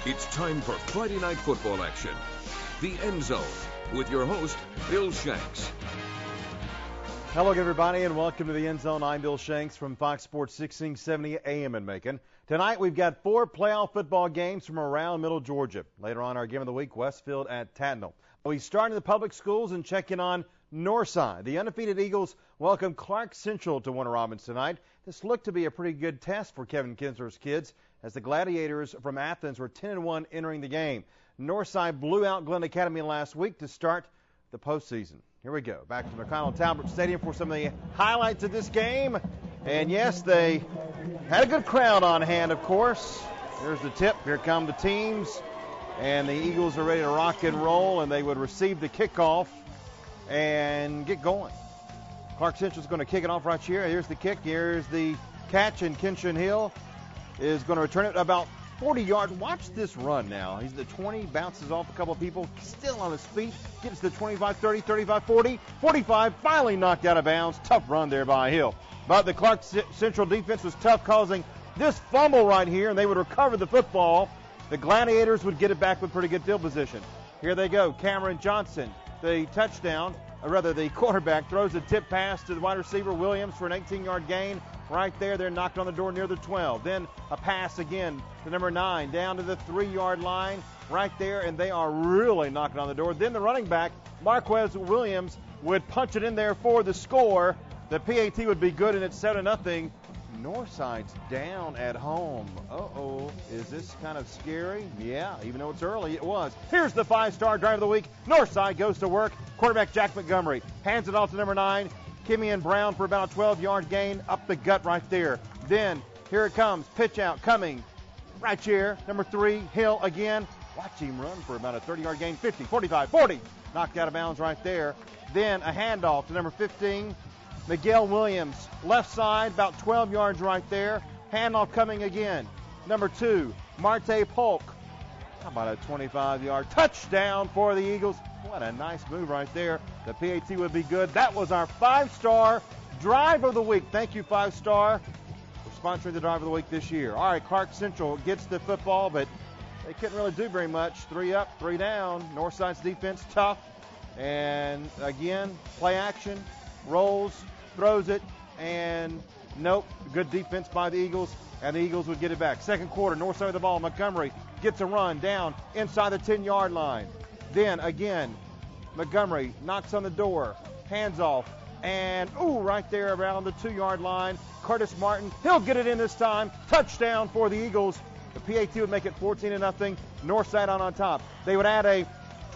It's time for Friday night football action. The End Zone with your host, Bill Shanks. Hello, everybody, and welcome to the End Zone. I'm Bill Shanks from Fox Sports 1670 AM in Macon. Tonight, we've got 4 playoff football games from around Middle Georgia. Later on, our game of the week, Westfield at Tattnall. We start in the public schools and check in on Northside. The undefeated Eagles welcome Clarke Central to Warner Robins tonight. This looked to be a pretty good test for Kevin Kinsler's kids, as the Gladiators from Athens were 10-1 entering the game. Northside blew out Glen Academy last week to start the postseason. Here we go. Back to McConnell-Talbert Stadium for some of the highlights of this game. And yes, they had a good crowd on hand, of course. Here's the tip. Here come the teams. And the Eagles are ready to rock and roll, and they would receive the kickoff and get going. Clarke Central's going to kick it off right here. Here's the kick. Here's the catch, and Kenshin Hill is going to return it about 40 yards. Watch this run now. He's at the 20, bounces off a couple of people, still on his feet, gets to the 25, 30, 35, 40, 45, finally knocked out of bounds. Tough run there by Hill. But the Clarke Central defense was tough, causing this fumble right here, and they would recover the football. The Gladiators would get it back with pretty good field position. Here they go. Cameron Johnson, the touchdown, or rather the quarterback, throws a tip pass to the wide receiver Williams for an 18-yard gain. Right there, they're knocked on the door near the 12. Then a pass again to number 9 down to the 3-yard line right there, and they are really knocking on the door. Then the running back, Marquez Williams, would punch it in there for the score. The PAT would be good, and it's 7-0. Northside's down at home. Uh-oh, is this kind of scary? Yeah, even though it's early, it was. Here's the 5-star drive of the week. Northside goes to work. Quarterback Jack Montgomery hands it off to number 9. Kimmy and Brown for about a 12-yard gain up the gut right there. Then here it comes, pitch out coming right here. Number 3, Hill again. Watch him run for about a 30-yard gain. 50, 45, 40. Knocked out of bounds right there. Then a handoff to number 15, Miguel Williams. Left side, about 12 yards right there. Handoff coming again. Number 2, Marte Polk. How about a 25-yard touchdown for the Eagles? What a nice move right there. The PAT would be good. That was our 5-star drive of the week. Thank you, 5-star, for sponsoring the drive of the week this year. All right, Clarke Central gets the football, but they couldn't really do very much. 3 up, 3 down. Northside's defense tough. And again, play action, rolls, throws it, and nope, good defense by the Eagles, and the Eagles would get it back. Second quarter, north side of the ball, Montgomery gets a run down inside the 10-yard line. Then again, Montgomery knocks on the door, hands off, and right there around the 2-yard line, Curtis Martin, he'll get it in this time. Touchdown for the Eagles. The PAT would make it 14-0. Northside on top. They would add a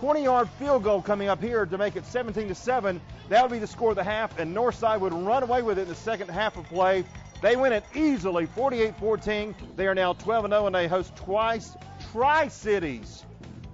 20-yard field goal coming up here to make it 17-7. That would be the score of the half, and Northside would run away with it in the second half of play. They win it easily, 48-14. They are now 12-0, and they host twice Tri-Cities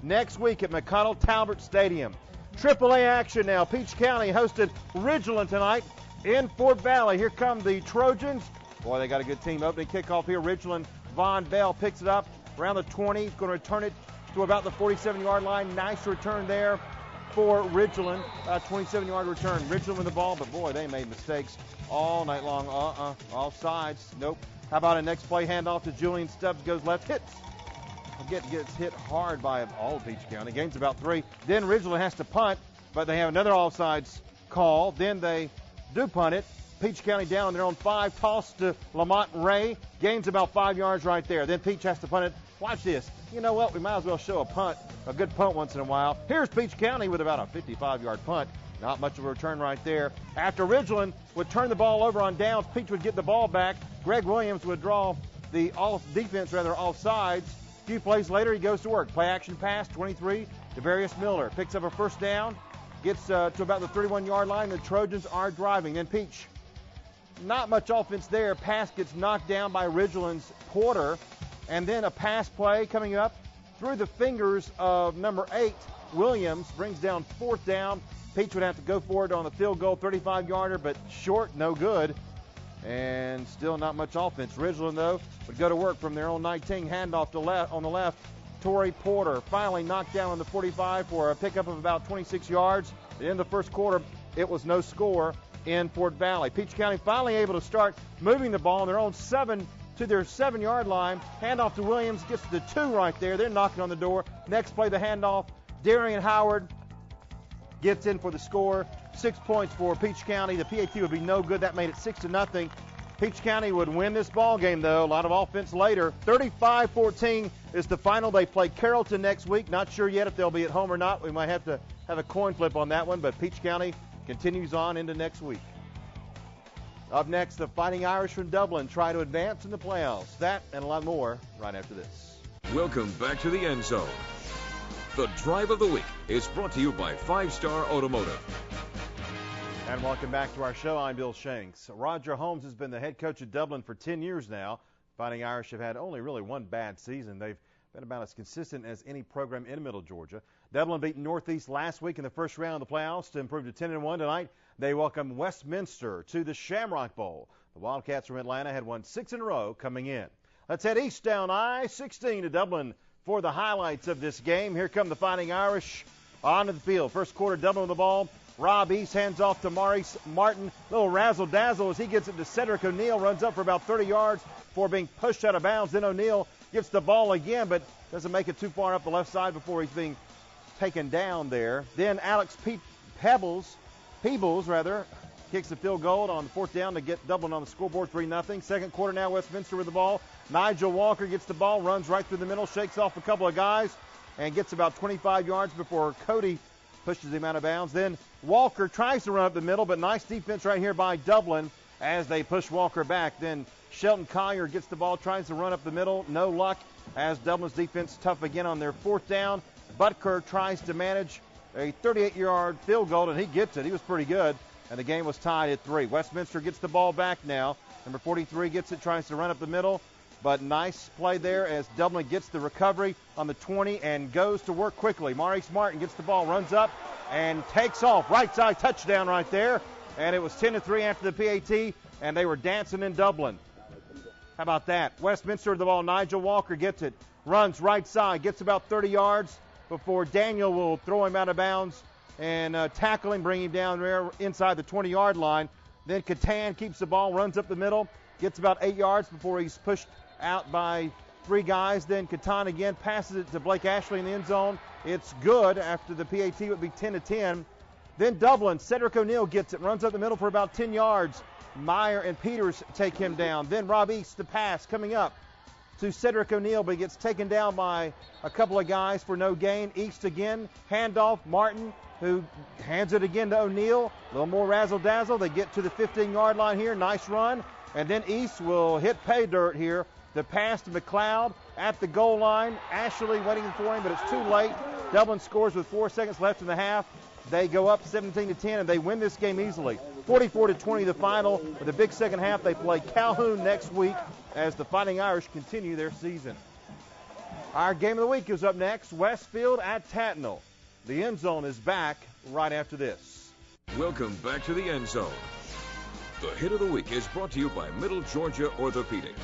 next week at McConnell-Talbert Stadium. AAA action now. Peach County hosted Ridgeland tonight in Fort Valley. Here come the Trojans. Boy, they got a good team. Opening kickoff here. Ridgeland, Von Bell picks it up around the 20. He's going to return it to about the 47-yard line. Nice return there for Ridgeland. 27-yard return. Ridgeland with the ball, but boy, they made mistakes all night long. All sides. Nope. How about a next play handoff to Julian Stubbs, goes left, hits. Gets hit hard by all of Peach County. Gains about 3. Then Ridgeland has to punt, but they have another offsides call. Then they do punt it. Peach County down on their own 5. Toss to Lamont Ray. Gains about 5 yards right there. Then Peach has to punt it. Watch this. You know what? We might as well show a good punt once in a while. Here's Peach County with about a 55-yard punt. Not much of a return right there. After Ridgeland would turn the ball over on downs, Peach would get the ball back. Greg Williams would draw the offsides. A few plays later, he goes to work. Play action pass, 23, Devarius Miller picks up a first down, gets to about the 31-yard line. The Trojans are driving. Then Peach, not much offense there. Pass gets knocked down by Ridgeland's Porter. And then a pass play coming up through the fingers of number 8, Williams, brings down 4th down. Peach would have to go for it on the field goal, 35-yarder, but short, no good. And still not much offense. Ridgeland, though, would go to work from their own 19. Handoff to on the left. Torrey Porter finally knocked down on the 45 for a pickup of about 26 yards. At the end of the first quarter, it was no score in Fort Valley. Peach County finally able to start moving the ball on their own 7 to their 7-yard line. Handoff to Williams, gets to the 2 right there. They're knocking on the door. Next play, the handoff. Darian Howard gets in for the score. 6 points for Peach County. The PAT would be no good. That made it 6-0. Peach County would win this ball game, though. A lot of offense later. 35-14 is the final. They play Carrollton next week. Not sure yet if they'll be at home or not. We might have to have a coin flip on that one, but Peach County continues on into next week. Up next, the Fighting Irish from Dublin try to advance in the playoffs. That and a lot more right after this. Welcome back to the End Zone. The Drive of the Week is brought to you by 5-Star Automotive. And welcome back to our show. I'm Bill Shanks. Roger Holmes has been the head coach at Dublin for 10 years now. Fighting Irish have had only really one bad season. They've been about as consistent as any program in Middle Georgia. Dublin beat Northeast last week in the first round of the playoffs to improve to 10-1 tonight. They welcome Westminster to the Shamrock Bowl. The Wildcats from Atlanta had won 6 in a row coming in. Let's head east down I-16 to Dublin for the highlights of this game. Here come the Fighting Irish onto the field. First quarter, Dublin with the ball. Rob East hands off to Maurice Martin. Little razzle-dazzle as he gets it to Cedric O'Neill. Runs up for about 30 yards before being pushed out of bounds. Then O'Neill gets the ball again, but doesn't make it too far up the left side before he's being taken down there. Then Alex Peebles, kicks the field goal on the 4th down to get Dublin on the scoreboard, 3-0. Second quarter now, Westminster with the ball. Nigel Walker gets the ball, runs right through the middle, shakes off a couple of guys, and gets about 25 yards before Cody pushes him out of bounds. Then Walker tries to run up the middle, but nice defense right here by Dublin as they push Walker back. Then Shelton Collier gets the ball, tries to run up the middle. No luck as Dublin's defense tough again on their 4th down. Butker tries to manage a 38-yard field goal, and he gets it. He was pretty good, and the game was tied at 3. Westminster gets the ball back now. Number 43 gets it, tries to run up the middle, but nice play there as Dublin gets the recovery on the 20 and goes to work quickly. Maurice Martin gets the ball, runs up, and takes off. Right side touchdown right there, and it was 10-3 after the PAT, and they were dancing in Dublin. How about that? Westminster with the ball. Nigel Walker gets it, runs right side, gets about 30 yards before Daniel will throw him out of bounds and tackle him, bring him down there inside the 20-yard line. Then Catan keeps the ball, runs up the middle, gets about 8 yards before he's pushed out by 3 guys. Then Catan again passes it to Blake Ashley in the end zone. It's good after the PAT would be 10-10. Then Dublin, Cedric O'Neill gets it, runs up the middle for about 10 yards. Meyer and Peters take him down. Then Rob East, the pass coming up to Cedric O'Neill, but he gets taken down by a couple of guys for no gain. East again, handoff, Martin, who hands it again to O'Neill. A little more razzle-dazzle. They get to the 15-yard line here. Nice run. And then East will hit pay dirt here. The pass to McLeod at the goal line. Ashley waiting for him, but it's too late. Dublin scores with 4 seconds left in the half. They go up 17-10, and they win this game easily. 44-20 the final. With a big second half, they play Calhoun next week as the Fighting Irish continue their season. Our game of the week is up next. Westfield at Tattnall. The End Zone is back right after this. Welcome back to the End Zone. The Hit of the Week is brought to you by Middle Georgia Orthopedic.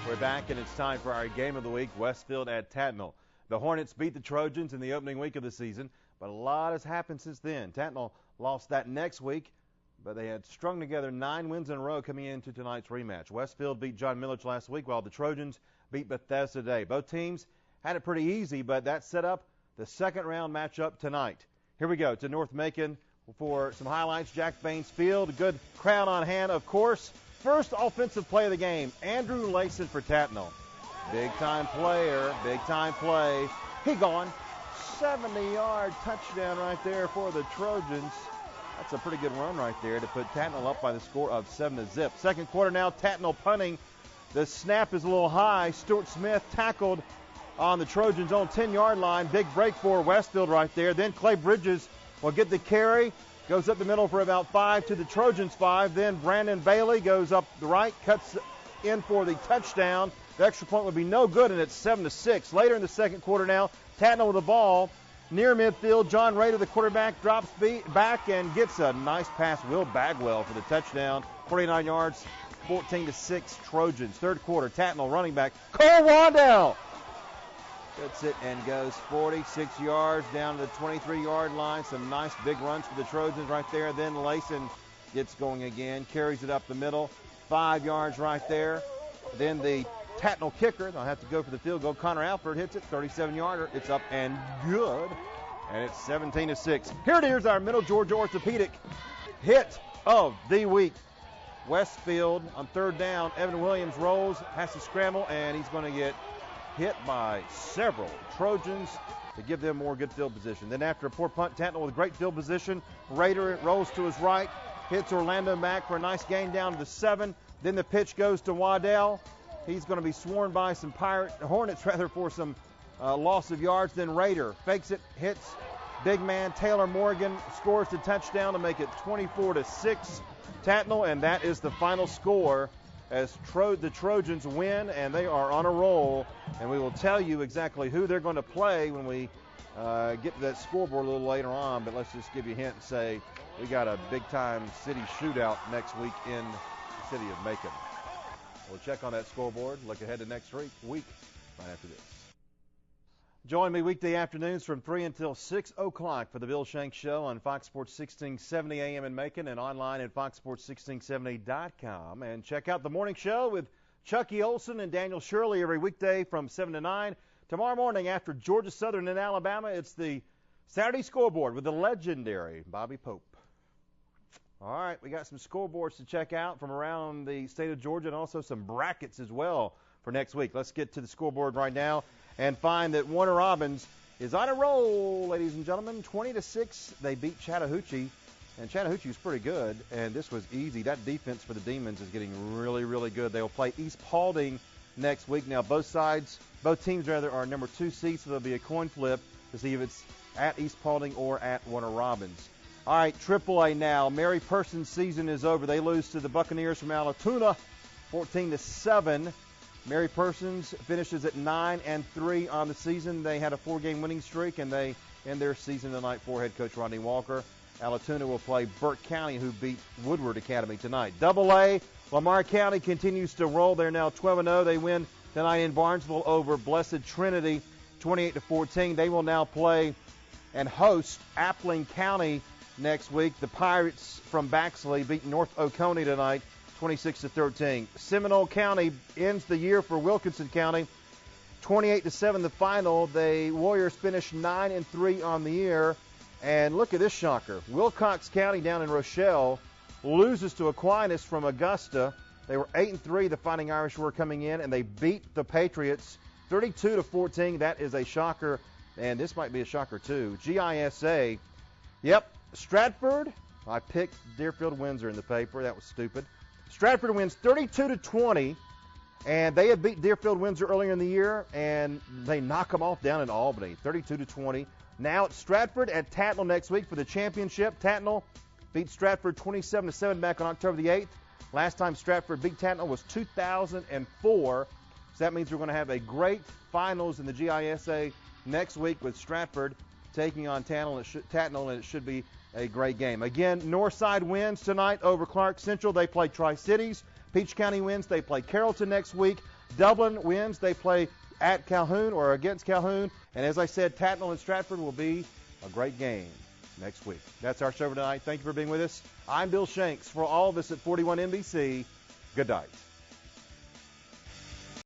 We're back, and it's time for our game of the week, Westfield at Tattnall. The Hornets beat the Trojans in the opening week of the season, but a lot has happened since then. Tattnall lost that next week, but they had strung together 9 wins in a row coming into tonight's rematch. Westfield beat John Milledge last week, while the Trojans beat Bethesda today. Both teams had it pretty easy, but that set up the second-round matchup tonight. Here we go to North Macon for some highlights. Jack Baines Field, a good crowd on hand, of course. First offensive play of the game, Andrew Layson for Tattnall. Big-time player, big-time play. He gone. 70-yard touchdown right there for the Trojans. That's a pretty good run right there to put Tattnall up by the score of 7-0. Second quarter now, Tattnall punting. The snap is a little high. Stuart Smith tackled on the Trojans' own 10-yard line. Big break for Westfield right there. Then Clay Bridges will get the carry. Goes up the middle for about 5 to the Trojans' 5. Then Brandon Bailey goes up the right, cuts in for the touchdown. The extra point would be no good, and it's 7-6. Later in the second quarter now, Tattnall with the ball. Near midfield, John Rader, the quarterback, drops back and gets a nice pass. Will Bagwell for the touchdown. 49 yards, 14-6 Trojans. Third quarter, Tattnall running back. Cole Wandell gets it and goes 46 yards down to the 23-yard line. Some nice big runs for the Trojans right there. Then Layson gets going again, carries it up the middle. 5 yards right there. Then the Tattnall kicker, they'll have to go for the field goal. Connor Alford hits it, 37-yarder. It's up and good. And it's 17-6. Here it is, our Middle Georgia Orthopedic hit of the week. Westfield on third down. Evan Williams rolls, has to scramble, and he's going to get hit by several Trojans to give them more good field position. Then after a poor punt, Tattnall with great field position. Raider rolls to his right, hits Orlando Mack for a nice gain down to the 7. Then the pitch goes to Waddell. He's going to be swarmed by some Hornets for some loss of yards. Then Raider fakes it, hits big man Taylor Morgan, scores the touchdown to make it 24-6 Tattnall, and that is the final score as the Trojans win, and they are on a roll. And we will tell you exactly who they're going to play when we get to that scoreboard a little later on. But let's just give you a hint and say we got a big-time city shootout next week in the city of Macon. We'll check on that scoreboard, look ahead to next week right after this. Join me weekday afternoons from 3 until 6 o'clock for the Bill Shanks Show on Fox Sports 1670 AM in Macon and online at foxsports1670.com. And check out the morning show with Chucky Olson and Daniel Shirley every weekday from 7 to 9. Tomorrow morning after Georgia Southern and Alabama, it's the Saturday scoreboard with the legendary Bobby Pope. All right, we got some scoreboards to check out from around the state of Georgia and also some brackets as well for next week. Let's get to the scoreboard right now and find that Warner Robins is on a roll, ladies and gentlemen. 20-6, they beat Chattahoochee, and Chattahoochee was pretty good, and this was easy. That defense for the Demons is getting really, really good. They'll play East Paulding next week. Now, both teams are number 2 seeds, so there'll be a coin flip to see if it's at East Paulding or at Warner Robins. All right, AAA now. Mary Person's season is over. They lose to the Buccaneers from Allatoona, 14-7. Mary Persons finishes at 9-3 on the season. They had a 4-game winning streak, and they end their season tonight for head coach Rodney Walker. Allatoona will play Burke County, who beat Woodward Academy tonight. AA, Lamar County continues to roll. They're now 12-0. They win tonight in Barnesville over Blessed Trinity, 28-14. They will now play and host Appling County next week. The Pirates from Baxley beat North Oconee tonight, 26-13. Seminole County ends the year for Wilkinson County, 28-7 the final. The Warriors finished 9-3 on the year. And look at this shocker. Wilcox County down in Rochelle loses to Aquinas from Augusta. They were 8-3. The Fighting Irish were coming in, and they beat the Patriots 32-14. That is a shocker, and this might be a shocker too. GISA, yep, Stratford. I picked Deerfield Windsor in the paper. That was stupid. Stratford wins 32-20, and they had beat Deerfield Windsor earlier in the year, and they knock them off down in Albany, 32-20. Now it's Stratford at Tattnall next week for the championship. Tattnall beat Stratford 27-7 back on October the 8th. Last time Stratford beat Tattnall was 2004. So that means we're going to have a great finals in the GISA next week with Stratford taking on Tattnall, and it should be a great game. Again, Northside wins tonight over Clarke Central. They play Tri-Cities. Peach County wins. They play Carrollton next week. Dublin wins. They play at Calhoun or against Calhoun. And as I said, Tattnall and Stratford will be a great game next week. That's our show for tonight. Thank you for being with us. I'm Bill Shanks. For all of us at 41 NBC, good night.